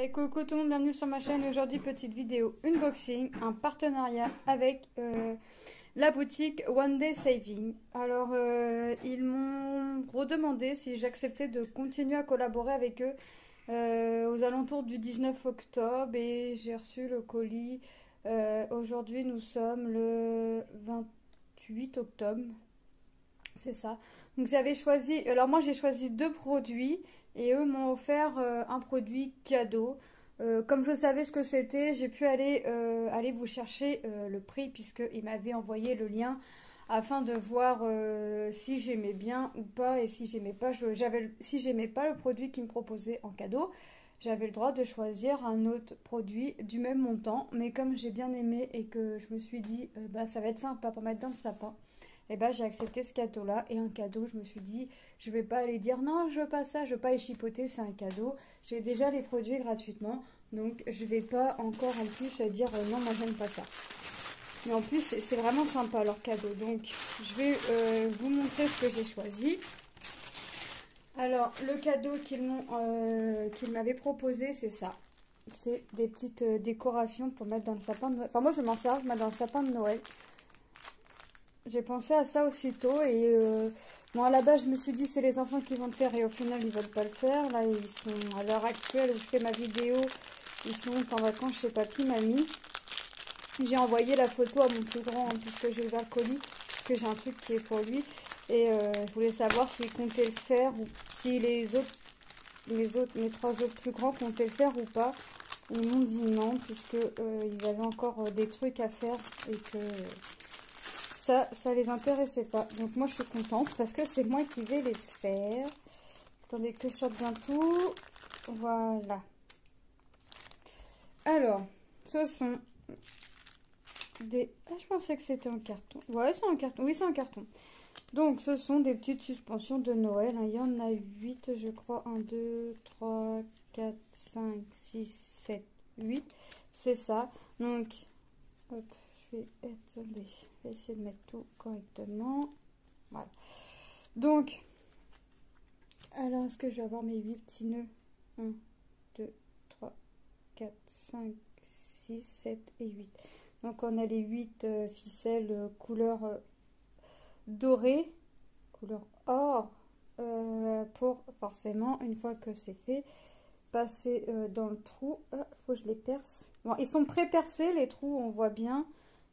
Hey coucou tout le monde, bienvenue sur ma chaîne. Aujourd'hui, petite vidéo unboxing, un partenariat avec la boutique One Day Saving. Alors, ils m'ont redemandé si j'acceptais de continuer à collaborer avec eux aux alentours du 19 octobre et j'ai reçu le colis. Aujourd'hui, nous sommes le 28 octobre, c'est ça. Donc, j'avais choisi, alors moi j'ai choisi deux produits et eux m'ont offert un produit cadeau. Comme je savais ce que c'était, j'ai pu aller vous chercher le prix puisqu'ils m'avaient envoyé le lien afin de voir si j'aimais bien ou pas et si j'aimais pas, si j'aimais pas le produit qu'ils me proposaient en cadeau, j'avais le droit de choisir un autre produit du même montant. Mais comme j'ai bien aimé et que je me suis dit bah ça va être sympa pour mettre dans le sapin, et bah j'ai accepté ce cadeau là. Et un cadeau, je me suis dit je vais pas aller dire non je veux pas ça, je veux pas les chipoter, c'est un cadeau, j'ai déjà les produits gratuitement, donc je vais pas encore en plus dire non moi j'aime pas ça. Mais en plus c'est vraiment sympa leur cadeau, donc je vais vous montrer ce que j'ai choisi. Alors le cadeau qu'ils m'avaient proposé, c'est ça, c'est des petites décorations pour mettre dans le sapin de Noël. Enfin moi je m'en sers, je mets dans le sapin de Noël. J'ai pensé à ça aussitôt et bon à la base je me suis dit c'est les enfants qui vont le faire et au final ils veulent pas le faire. Là ils sont à l'heure actuelle, je fais ma vidéo, ils sont en vacances chez papy, mamie. J'ai envoyé la photo à mon plus grand puisque j'ai ouvert le colis, parce que j'ai un truc qui est pour lui. Et je voulais savoir s'il comptait le faire ou si mes trois autres plus grands comptaient le faire ou pas. Ils m'ont dit non puisque ils avaient encore des trucs à faire et que ça les intéressait pas. Donc moi je suis contente parce que c'est moi qui vais les faire. Attendez que je sorte bien tout. Voilà. Alors, ce sont des... Ah, je pensais que c'était en carton. Ouais, c'est en carton. Oui, c'est en carton. Donc, ce sont des petites suspensions de Noël. Il y en a 8, je crois. 1, 2, 3, 4, 5, 6, 7, 8. C'est ça. Donc, hop, attendez, je vais essayer de mettre tout correctement. Voilà. Donc, alors, est-ce que je vais avoir mes 8 petits nœuds? 1, 2, 3, 4, 5, 6, 7 et 8. Donc, on a les 8 ficelles couleur dorée, couleur or, pour forcément, une fois que c'est fait, passer dans le trou. Faut que je les perce. Bon, ils sont pré-percés, les trous, on voit bien.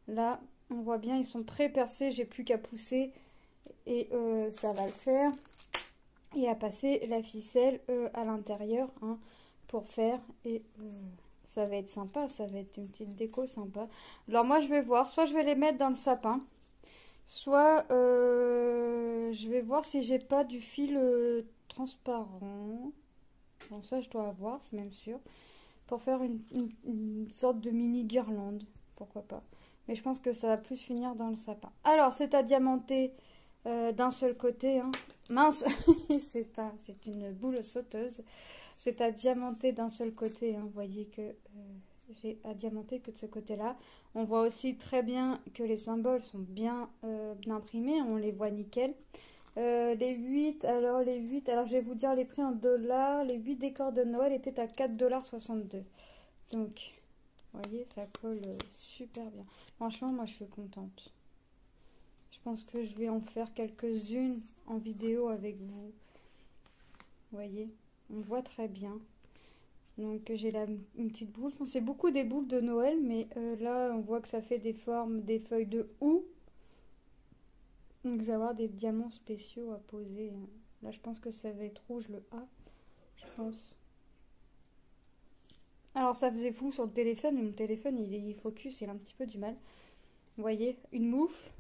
Là, on voit bien, ils sont pré-percés. J'ai plus qu'à pousser et ça va le faire. Et à passer la ficelle à l'intérieur hein, pour faire. Et ça va être sympa, ça va être une petite déco sympa. Alors moi, je vais voir. Soit je vais les mettre dans le sapin. Soit je vais voir si j'ai pas du fil transparent. Bon, ça, je dois avoir, c'est même sûr. Pour faire une sorte de mini guirlande. Pourquoi pas. Mais je pense que ça va plus finir dans le sapin. Alors, c'est à diamanter d'un seul côté. Hein. Mince, c'est une boule sauteuse. C'est à diamanter d'un seul côté. Hein. Vous voyez que j'ai à diamanter que de ce côté-là. On voit aussi très bien que les symboles sont bien imprimés. On les voit nickel. Les 8, alors je vais vous dire les prix en dollars. Les 8 décors de Noël étaient à 4,62 $. Donc, vous voyez, ça colle super bien. Franchement, moi, je suis contente. Je pense que je vais en faire quelques-unes en vidéo avec vous. Vous voyez, on voit très bien. Donc, j'ai une petite boule. C'est beaucoup des boules de Noël, mais là, on voit que ça fait des formes, des feuilles de houx. Donc, je vais avoir des diamants spéciaux à poser. Là, je pense que ça va être rouge, le A. Je pense. Alors, ça faisait flou sur le téléphone, mais mon téléphone, il focus, il a un petit peu du mal. Vous voyez, une moufle.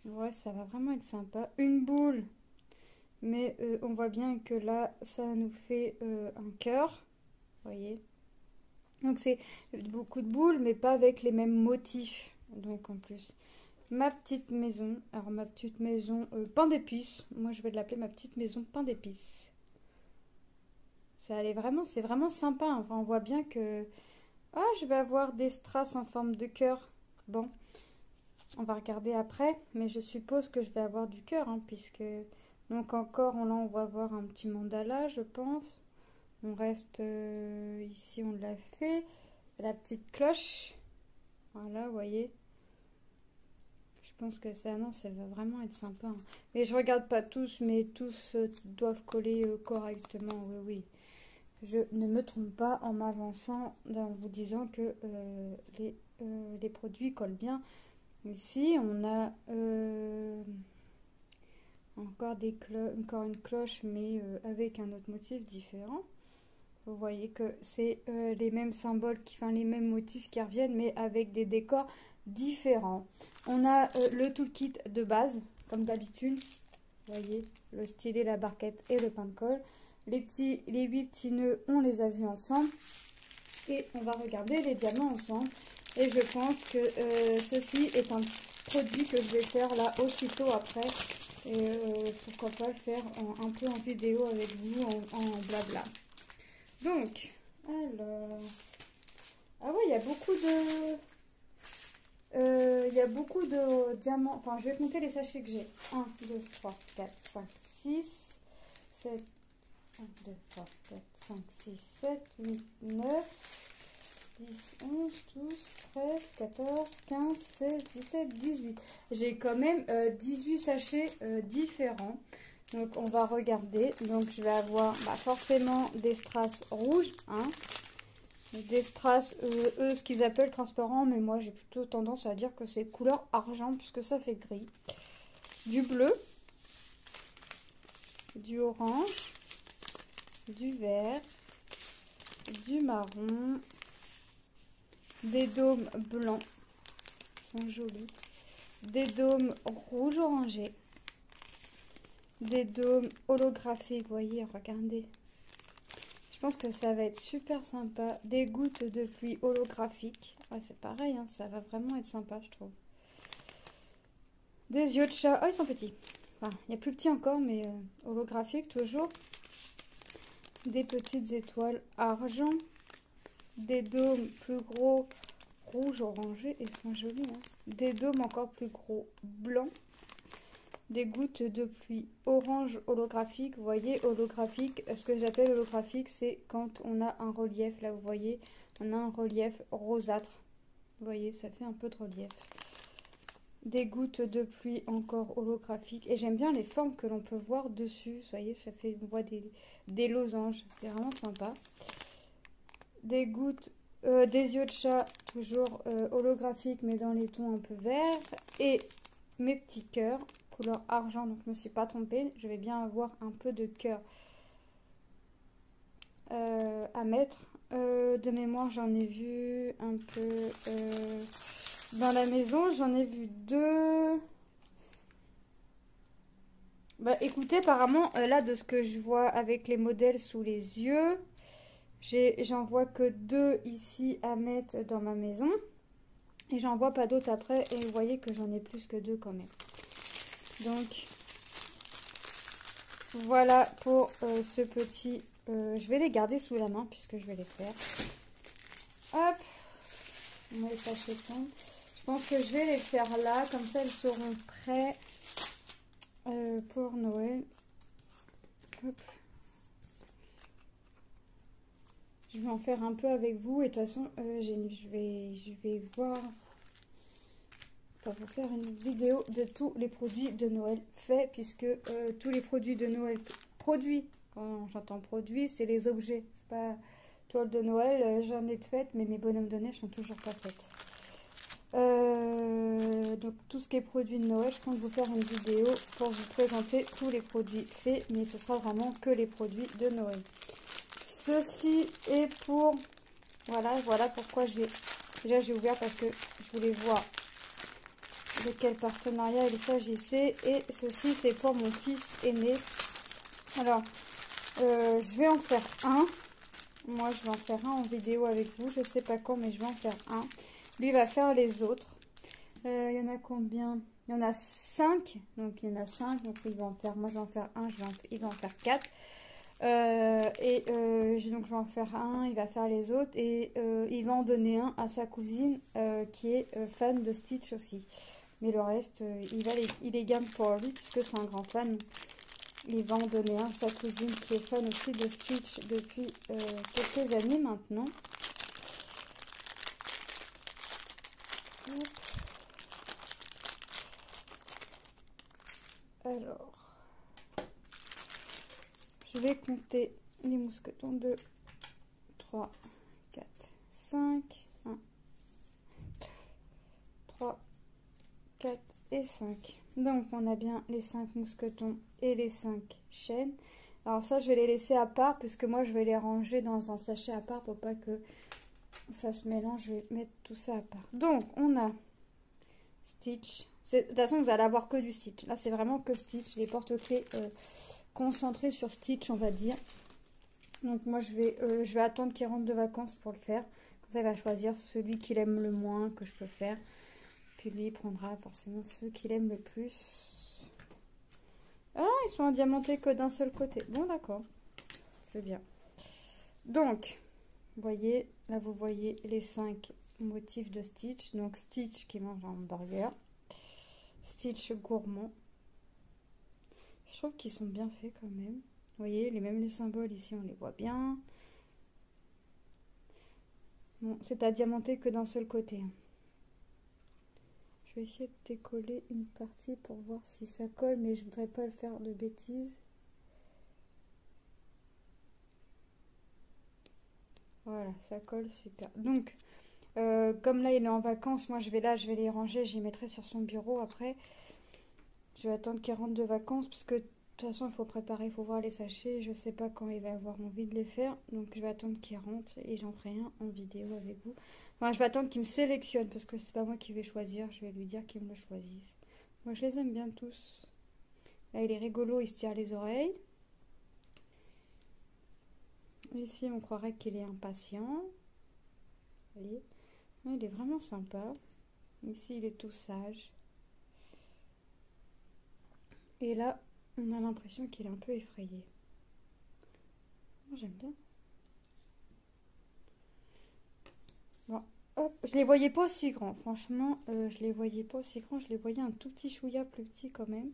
Ouais, ça va vraiment être sympa. Une boule. Mais on voit bien que là, ça nous fait un cœur. Vous voyez. Donc, c'est beaucoup de boules, mais pas avec les mêmes motifs. Donc, en plus... Ma petite maison, alors ma petite maison pain d'épices, moi je vais l'appeler ma petite maison pain d'épices. Ça allait vraiment, c'est vraiment sympa, hein. Enfin, on voit bien que... Ah, je vais avoir des strass en forme de cœur. Bon, on va regarder après, mais je suppose que je vais avoir du cœur, hein, puisque... Donc encore, là on va avoir un petit mandala, je pense. On reste ici, on l'a fait. La petite cloche. Voilà, vous voyez. Je pense que ça, non, ça va vraiment être sympa. Hein. Mais je regarde pas tous, mais tous doivent coller correctement. Oui, oui. Je ne me trompe pas en m'avançant, en vous disant que les produits collent bien. Ici, on a encore une cloche, mais avec un autre motif différent. Vous voyez que c'est les mêmes symboles, les mêmes motifs qui reviennent, mais avec des décors différents. On a le toolkit de base, comme d'habitude. Vous voyez, le stylet, la barquette et le pain de colle. Les 8 petits nœuds, on les a vus ensemble. Et on va regarder les diamants ensemble. Et je pense que ceci est un produit que je vais faire là aussitôt après. Et pourquoi pas le faire un peu en vidéo avec vous, en blabla. Donc, alors... Ah ouais, il y a beaucoup de diamants. Enfin, je vais compter les sachets que j'ai. 1, 2, 3, 4, 5, 6, 7... 1, 2, 3, 4, 5, 6, 7, 8, 9, 10, 11, 12, 13, 14, 15, 16, 17, 18. J'ai quand même 18 sachets différents. Donc, on va regarder. Donc, je vais avoir forcément des strass rouges. Hein. Des strass, eux, ce qu'ils appellent transparent. Mais moi, j'ai plutôt tendance à dire que c'est couleur argent puisque ça fait gris. Du bleu. Du orange. Du vert, du marron, des dômes blancs, ils sont jolis, des dômes rouge orangé, des dômes holographiques, vous voyez, regardez. Je pense que ça va être super sympa, des gouttes de pluie holographiques, ouais, c'est pareil, hein, ça va vraiment être sympa, je trouve. Des yeux de chat, oh ils sont petits, enfin, il y a plus petit encore, mais holographique toujours. Des petites étoiles argent, des dômes plus gros rouge orangé, ils sont jolis, hein. Des dômes encore plus gros blanc, des gouttes de pluie orange holographique. Vous voyez, holographique, ce que j'appelle holographique, c'est quand on a un relief, là vous voyez, on a un relief rosâtre, vous voyez, ça fait un peu de relief. Des gouttes de pluie encore holographiques. Et j'aime bien les formes que l'on peut voir dessus. Vous voyez, ça fait, on voit des losanges. C'est vraiment sympa. Des gouttes, des yeux de chat, toujours holographiques, mais dans les tons un peu verts. Et mes petits cœurs, couleur argent. Donc, je ne me suis pas trompée. Je vais bien avoir un peu de cœur à mettre. De mémoire, j'en ai vu un peu... dans la maison, j'en ai vu 2. Bah écoutez, apparemment, là, de ce que je vois avec les modèles sous les yeux, j'en vois que 2 ici à mettre dans ma maison. Et j'en vois pas d'autres après. Et vous voyez que j'en ai plus que 2 quand même. Donc, voilà pour ce petit... je vais les garder sous la main puisque je vais les faire. Hop, on met les sachets tombent. Je pense que je vais les faire là, comme ça elles seront prêtes pour Noël. Hop. Je vais en faire un peu avec vous et de toute façon je vais voir pour vous faire une vidéo de tous les produits de Noël faits puisque tous les produits de Noël produits, quand j'entends produits, c'est les objets, c'est pas toile de Noël, j'en ai de faites mais mes bonhommes de neige sont toujours pas faites. Donc tout ce qui est produit de Noël, je compte vous faire une vidéo pour vous présenter tous les produits faits, mais ce sera vraiment que les produits de Noël. Ceci est pour... Voilà pourquoi j'ai ouvert parce que je voulais voir de quel partenariat il s'agissait. Et ceci c'est pour mon fils aîné. Alors, je vais en faire un. Moi, je vais en faire un en vidéo avec vous. Je sais pas quand, mais je vais en faire un. Lui va faire les autres. Il y en a combien? Il y en a 5. Donc, il y en a 5. Donc, il va en faire... Moi, je vais en faire un. Il va en faire 4. Donc, je vais en faire un. Il va faire les autres. Et il va en donner un à sa cousine qui est fan de Stitch aussi. Mais le reste, il les garde pour lui puisque c'est un grand fan. Il va en donner un, sa cousine qui est fan aussi de Stitch depuis quelques années maintenant. Hop. Alors, je vais compter les mousquetons. 2, 3, 4, 5, 1, 3, 4 et 5. Donc, on a bien les 5 mousquetons et les 5 chaînes. Alors ça, je vais les laisser à part, puisque moi, je vais les ranger dans un sachet à part pour pas que ça se mélange. Je vais mettre tout ça à part. Donc, on a Stitch. De toute façon, vous allez avoir que du Stitch. Là, c'est vraiment que Stitch. Les porte-clés concentrés sur Stitch, on va dire. Donc, moi, je vais attendre qu'il rentre de vacances pour le faire. Comme ça, il va choisir celui qu'il aime le moins que je peux faire. Puis lui, il prendra forcément ceux qu'il aime le plus. Ah, ils sont diamantés que d'un seul côté. Bon, d'accord. C'est bien. Donc, vous voyez, là, vous voyez les 5 motifs de Stitch. Donc, Stitch qui mange un hamburger. Stitch gourmand. Je trouve qu'ils sont bien faits quand même. Vous voyez, même les symboles ici, on les voit bien. Bon, c'est à diamanter que d'un seul côté. Je vais essayer de décoller une partie pour voir si ça colle, mais je voudrais pas le faire de bêtises. Voilà, ça colle super. Donc, comme là il est en vacances, moi je vais les ranger, j'y mettrai sur son bureau après. Je vais attendre qu'il rentre de vacances, parce que de toute façon il faut préparer, il faut voir les sachets. Je sais pas quand il va avoir envie de les faire, donc je vais attendre qu'il rentre et j'en ferai un en vidéo avec vous. Enfin, je vais attendre qu'il me sélectionne, parce que c'est pas moi qui vais choisir, je vais lui dire qu'il me le choisisse. Moi je les aime bien tous. Là il est rigolo, il se tire les oreilles. Ici on croirait qu'il est impatient. Vous voyez, il est vraiment sympa. Ici il est tout sage. Et là on a l'impression qu'il est un peu effrayé. Moi j'aime bien. Bon, hop, je les voyais pas aussi grands. Franchement, je les voyais pas aussi grands. Je les voyais un tout petit chouïa plus petit quand même.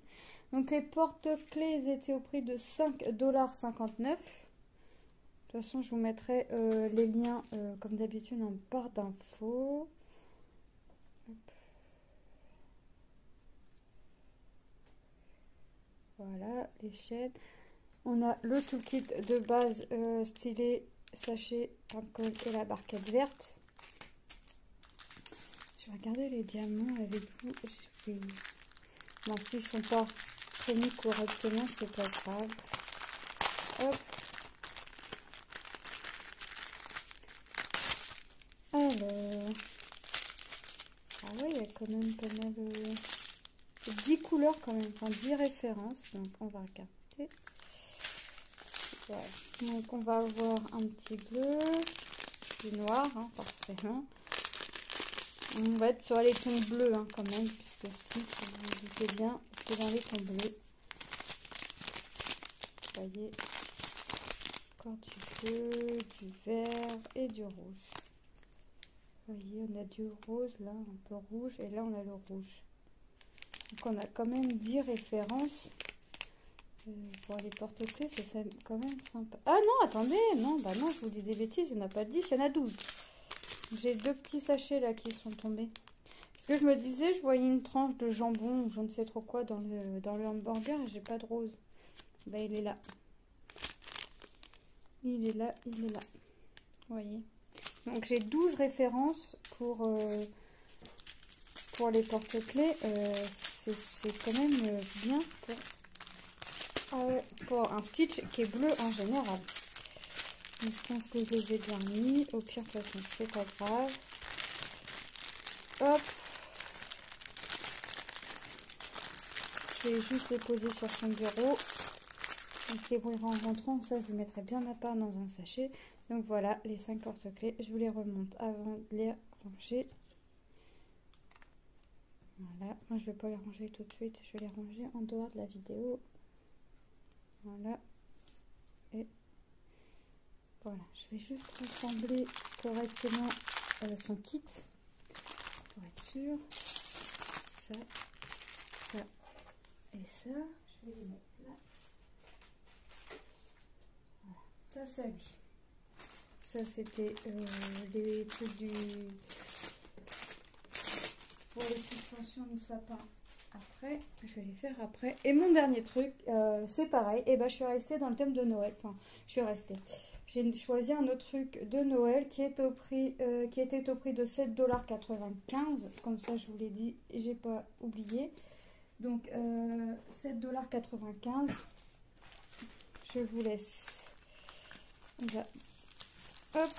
Donc les porte-clés étaient au prix de 5,59 $. De toute façon, je vous mettrai les liens comme d'habitude en barre d'infos. Voilà, les chaînes. On a le toolkit de base stylet, sachet, colle et la barquette verte. Je vais regarder les diamants avec vous. Bon, s'ils ne sont pas mis correctement, c'est pas grave. Hop. Alors. Ah ouais, il y a quand même pas mal de 10 couleurs quand même, enfin 10 références. Donc on va regarder. Voilà. Donc on va avoir un petit bleu, du noir, hein, forcément. On va être sur les tons bleus hein, quand même, puisque Stitch, vous vous doutez bien, c'est dans les tons bleus. Vous voyez, encore du bleu, du vert et du rouge. Vous voyez, on a du rose là, un peu rouge, et là on a le rouge. Donc on a quand même 10 références pour les porte-clés, c'est quand même sympa. Ah non, attendez, non, bah non, je vous dis des bêtises, il n'y en a pas 10, il y en a 12. J'ai 2 petits sachets là qui sont tombés. Parce que je me disais, je voyais une tranche de jambon ou je ne sais trop quoi dans le hamburger et j'ai pas de rose. Bah il est là. Il est là, il est là. Vous voyez. Donc j'ai 12 références pour les porte-clés. C'est quand même bien pour un Stitch qui est bleu en général. Donc, je pense que je les ai bien mis. Au pire, de toute façon, c'est pas grave. Hop. Je vais juste les poser sur son bureau. Il se débrouillera en rentrant. Ça, je vous mettrai bien à part dans un sachet. Donc voilà, les 5 porte-clés. Je vous les remonte avant de les ranger. Voilà. Moi, je ne vais pas les ranger tout de suite. Je vais les ranger en dehors de la vidéo. Voilà. Et voilà. Je vais juste rassembler correctement son kit. Pour être sûr. Ça. Ça. Et ça. Je vais les mettre là. Ça, c'est à lui. Ça, c'était les trucs du... pour les suspensions de sapin. Après, je vais les faire après. Et mon dernier truc, c'est pareil. Et ben, je suis restée dans le thème de Noël. Enfin, je suis restée. J'ai choisi un autre truc de Noël qui est au prix, qui était au prix de 7,95 $. Comme ça, je vous l'ai dit, j'ai pas oublié. Donc, 7,95 $. Je vous laisse. Là. Hop.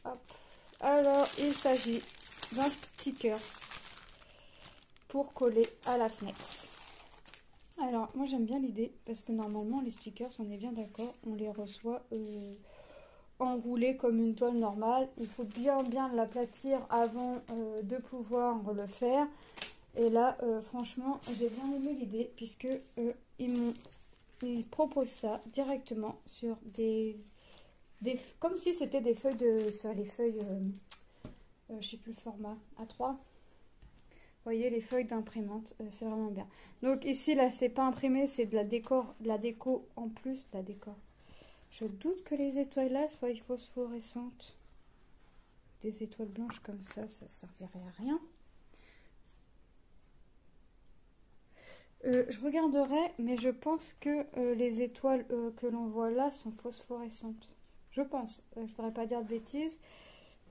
Hop. Alors, il s'agit d'un sticker pour coller à la fenêtre. Alors, moi j'aime bien l'idée parce que normalement les stickers, on est bien d'accord, on les reçoit enroulés comme une toile normale. Il faut bien l'aplatir avant de pouvoir le faire. Et là, franchement, j'ai bien aimé l'idée puisque ils proposent ça directement sur comme si c'était des feuilles sur les feuilles, je sais plus le format, A3. Vous voyez les feuilles d'imprimante, c'est vraiment bien. Donc ici, là, c'est pas imprimé, c'est de la déco en plus, de la déco. Je doute que les étoiles là soient phosphorescentes. Des étoiles blanches comme ça servirait à rien. Je regarderai, mais je pense que les étoiles que l'on voit là sont phosphorescentes. Je pense, je ne voudrais pas dire de bêtises.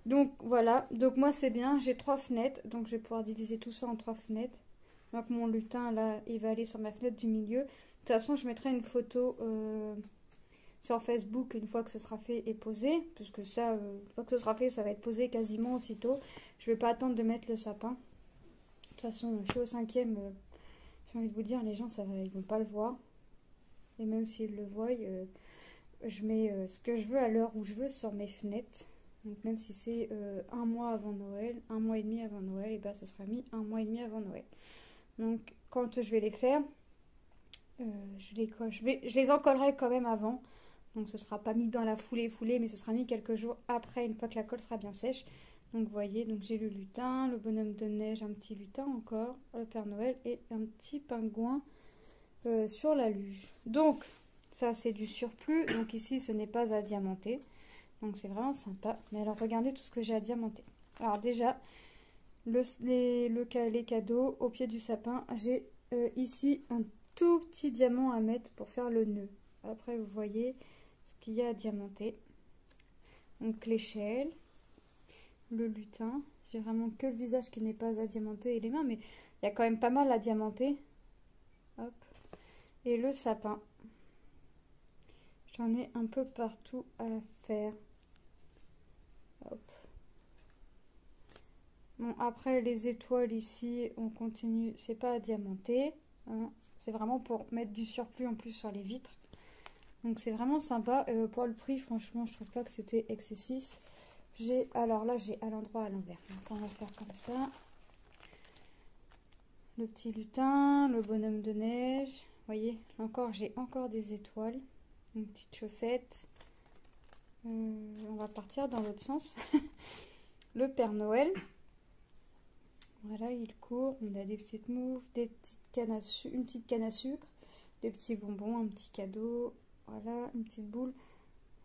Donc voilà, donc moi c'est bien, j'ai 3 fenêtres, donc je vais pouvoir diviser tout ça en 3 fenêtres. Donc mon lutin là, il va aller sur ma fenêtre du milieu. De toute façon, je mettrai une photo sur Facebook une fois que ce sera fait et posé, puisque ça, une fois que ce sera fait, ça va être posé quasiment aussitôt. Je vais pas attendre de mettre le sapin. De toute façon, je suis au 5e, j'ai envie de vous dire, les gens, ils vont pas le voir. Et même s'ils le voient, je mets ce que je veux à l'heure où je veux sur mes fenêtres. Donc même si c'est un mois avant Noël, un mois et demi avant Noël, et ben ce sera mis un mois et demi avant Noël. Donc quand je vais les faire, je les encollerai quand même avant. Donc ce sera pas mis dans la foulée, mais ce sera mis quelques jours après, une fois que la colle sera bien sèche. Donc vous voyez, donc j'ai le lutin, le bonhomme de neige, un petit lutin encore, le Père Noël et un petit pingouin sur la luge. Donc ça c'est du surplus, donc ici ce n'est pas à diamanter. Donc c'est vraiment sympa. Mais alors regardez tout ce que j'ai à diamanter. Alors déjà, les cadeaux au pied du sapin. J'ai ici un tout petit diamant à mettre pour faire le nœud. Après vous voyez ce qu'il y a à diamanter. Donc l'échelle, le lutin. J'ai vraiment que le visage qui n'est pas à diamanter et les mains. Mais il y a quand même pas mal à diamanter. Hop. Et le sapin. J'en ai un peu partout à faire. Hop. Bon, après les étoiles ici, on continue, c'est pas à diamanter, hein. C'est vraiment pour mettre du surplus en plus sur les vitres. Donc c'est vraiment sympa. Pour le prix, franchement, je trouve pas que c'était excessif. Alors là, j'ai à l'endroit à l'envers. Donc on va faire comme ça. Le petit lutin, le bonhomme de neige. Vous voyez, encore, j'ai encore des étoiles. Une petite chaussette. On va partir dans l'autre sens. Le Père Noël. Voilà, il court. On a des petites moufles, une petite canne à sucre, des petits bonbons, un petit cadeau. Voilà, une petite boule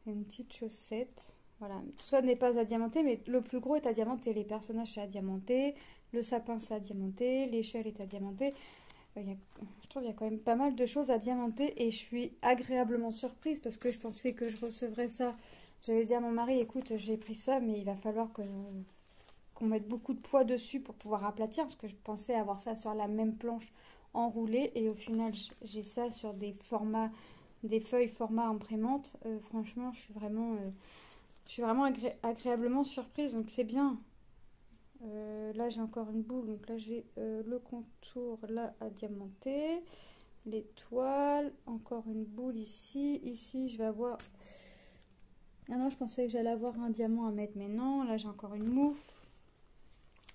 et une petite chaussette. Voilà, tout ça n'est pas à diamanter, mais le plus gros est à diamanter. Les personnages, c'est à diamanter. Le sapin, c'est à diamanter. L'échelle est à diamanter. Je trouve qu'il y a quand même pas mal de choses à diamanter et je suis agréablement surprise parce que je pensais que je recevrais ça. J'avais dit à mon mari, écoute, j'ai pris ça, mais il va falloir qu'on mette beaucoup de poids dessus pour pouvoir aplatir parce que je pensais avoir ça sur la même planche enroulée et au final j'ai ça sur des feuilles format imprimante. Franchement, je suis vraiment agréablement surprise, donc c'est bien. Là j'ai encore une boule, donc là j'ai le contour là à diamanter, l'étoile, encore une boule ici. Ici je vais avoir, ah non, je pensais que j'allais avoir un diamant à mettre, mais non. Là j'ai encore une moufle.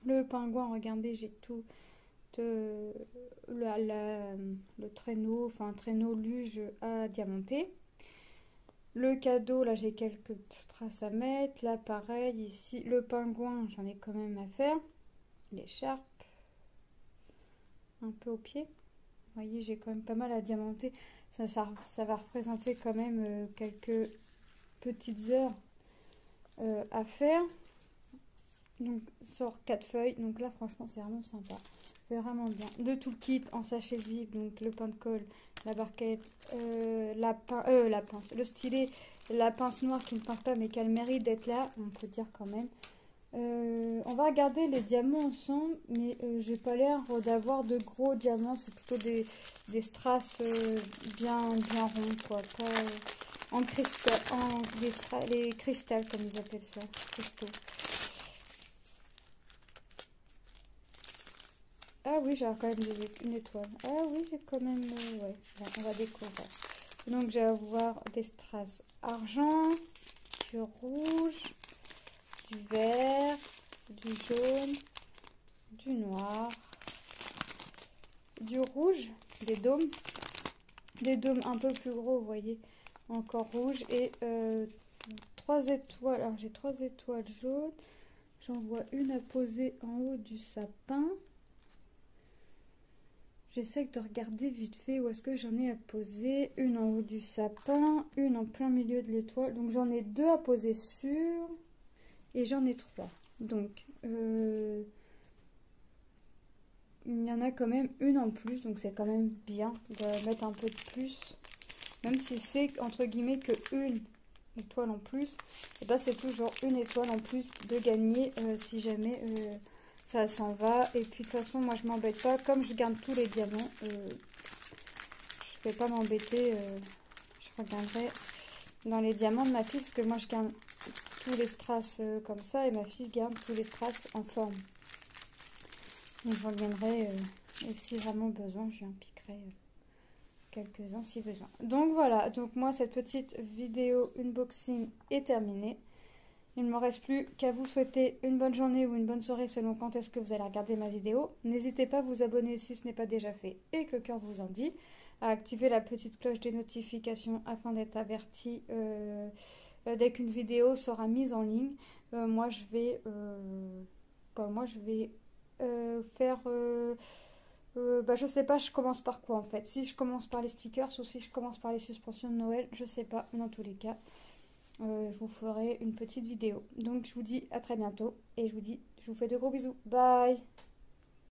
Le pingouin, regardez, j'ai tout le traîneau, enfin un traîneau luge à diamanter. Le cadeau, là j'ai quelques strass à mettre. Là pareil, ici le pingouin, j'en ai quand même à faire. L'écharpe, un peu au pied. Vous voyez, j'ai quand même pas mal à diamanter. Ça va représenter quand même quelques petites heures à faire. Donc, sur 4 feuilles. Donc là, franchement, c'est vraiment sympa. C'est vraiment bien. Le toolkit en sachet zip, donc le pain de colle, la barquette, la pince, le stylet, la pince noire qui ne pince pas mais qui a le mérite d'être là, on peut dire quand même. On va regarder les diamants ensemble, mais j'ai pas l'air d'avoir de gros diamants, c'est plutôt des strass bien ronds, quoi. Pas, en cristal, les cristals comme ils appellent ça, cristaux. Ah oui, j'ai quand même une étoile. Ah oui, j'ai quand même... ouais, bon, on va découvrir. Donc, je vais avoir des strass argent, du rouge, du vert, du jaune, du noir, du rouge, des dômes un peu plus gros, vous voyez, encore rouge, et 3 étoiles. Alors, j'ai 3 étoiles jaunes. J'en vois une à poser en haut du sapin. J'essaie de regarder vite fait où est-ce que j'en ai à poser. Une en haut du sapin, une en plein milieu de l'étoile. Donc j'en ai 2 à poser sur et j'en ai 3. Donc il y en a quand même une en plus. Donc c'est quand même bien de mettre un peu de plus. Même si c'est entre guillemets que une étoile en plus. Et ben c'est toujours une étoile en plus de gagner si jamais... ça s'en va. Et puis de toute façon, moi je m'embête pas. Comme je garde tous les diamants, je vais pas m'embêter. Je regarderai dans les diamants de ma fille. Parce que moi je garde tous les strass comme ça. Et ma fille garde tous les strass en forme. Donc je reviendrai. Et si vraiment besoin, je lui en piquerai quelques-uns si besoin. Donc voilà. Donc moi cette petite vidéo unboxing est terminée. Il ne me reste plus qu'à vous souhaiter une bonne journée ou une bonne soirée selon quand est-ce que vous allez regarder ma vidéo. N'hésitez pas à vous abonner si ce n'est pas déjà fait et que le cœur vous en dit, à activer la petite cloche des notifications afin d'être averti dès qu'une vidéo sera mise en ligne. Moi je vais faire... je sais pas, je commence par quoi en fait. Si je commence par les stickers ou si je commence par les suspensions de Noël, je sais pas, dans tous les cas. Je vous ferai une petite vidéo. Donc je vous dis à très bientôt et je vous fais de gros bisous. Bye!